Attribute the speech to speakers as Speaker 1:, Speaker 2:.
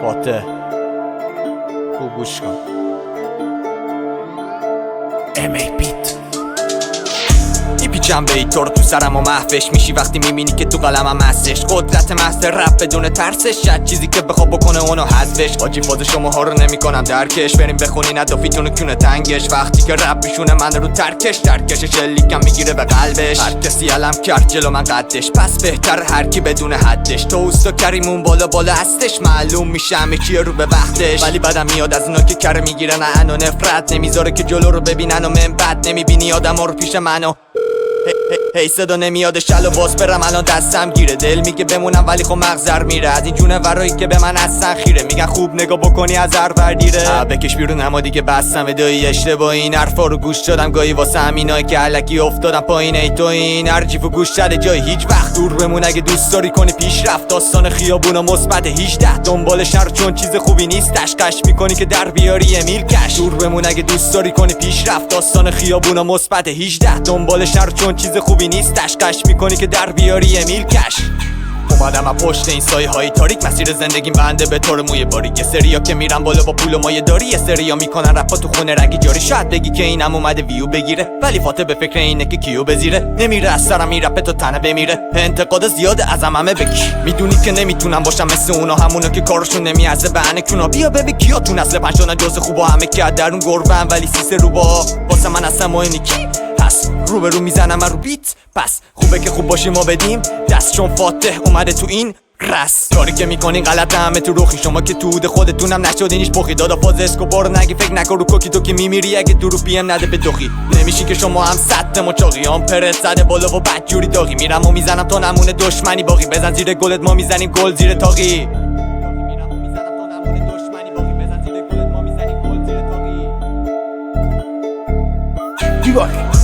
Speaker 1: فاتح خوب گوش کن. میپیچم به تو رو تو سرم و محوش میشی وقتی میبینی که تو قلمم هستش. قدرت محض رپ بدون ترسش، شاید چیزی که بخواب بکنه اونو حذفش. حاجی فاز شماها رو نمیکنم درکش، بریم بخونین ادافیتونو کونه تنگش. وقتی که رپ میشونه من رو ترکش شلیکم میگیره به قلبش. هر کسی علم کرد جلو من قدش، پس بهتر هر کی بدون حدش. تو اوستا کریمون بالا هستش، معلوم میشه همه کیه رو به وقتش. ولی بعدم میاد از اونا که کره میگیرن و نفرت نمیذاره که جلو رو ببینن و من بد نمیبینی آدما رو پیش منو. هی صدا نمیاد شلو باز برم الان دستم گیره. دل میگه بمونم ولی خب مغزر میره از این جونورایی که به من هستن خیره. میگن خوب نگاه بکنی از هر وردیره. بکش بیرون اما دیگه بستم ادایی اشتباهی. این حرفا رو گوش دادم گاهی واسه همینایی که الکی افتادم پایین. ای تو این هر جیف و گوش داده جای هیچ وقت دور بمون اگه دوست داری کنی پیشرفت. داستان خیابون و مثبت 18 دنبالش نرو چون چیز خوبی نیست. قش میکنی که در بیاری امیل کش. دور بمون اگه دوست داری کنی پیشرفت. داستان خیابون و مثبت 18 دنبالش نرو چون چیز خوبی نیست. قش میکنی که در بیاری امیل کش. اومدم از پشت این سایه های تاریک، مسیر زندگیم بنده به طور موی باریک. یه سریا که میرن بالا با پول و مایه داری، یه سریا میکنن رپا تو خونه رگی جاری. شاید بگی که اینم اومده ویو بگیره، ولی فاتح به فکر اینه که کیو بزیره. نمیره از سرم این رپه تا تنه بمیره. انتقاد زیاده ازم همه بکی، میدونی که نمیتونم باشم مثل اونا، همونا که کارشون نمیازه بهانه کونا. بیا ببین کیا تو نسل پنجشون جز خوبا، همه که درون گربن ولی سیسه رو با واسه من اصلا مهم کی. پس رو میزنم رو بیت، پس خوبه که خوب باشیم ما بدیم دست، چون فاتح اومده تو این رس. کاری که میکنین غلط همه تو روخی، شما که تو خودتونم نشدینیش بخی. دادا فاز اسکوبار نگی فکر نکن رو کوکی تو که میمیری اگه درو پیم نده به دخی. نمیشی که شما هم سطح مچاقی هم پرت زده بالا و بدجوری داغی. میرم و میزنم تا نمونه دشمنی باقی، بزن زیر گلت ما میزنیم گل زیر تاقی.
Speaker 2: دیوار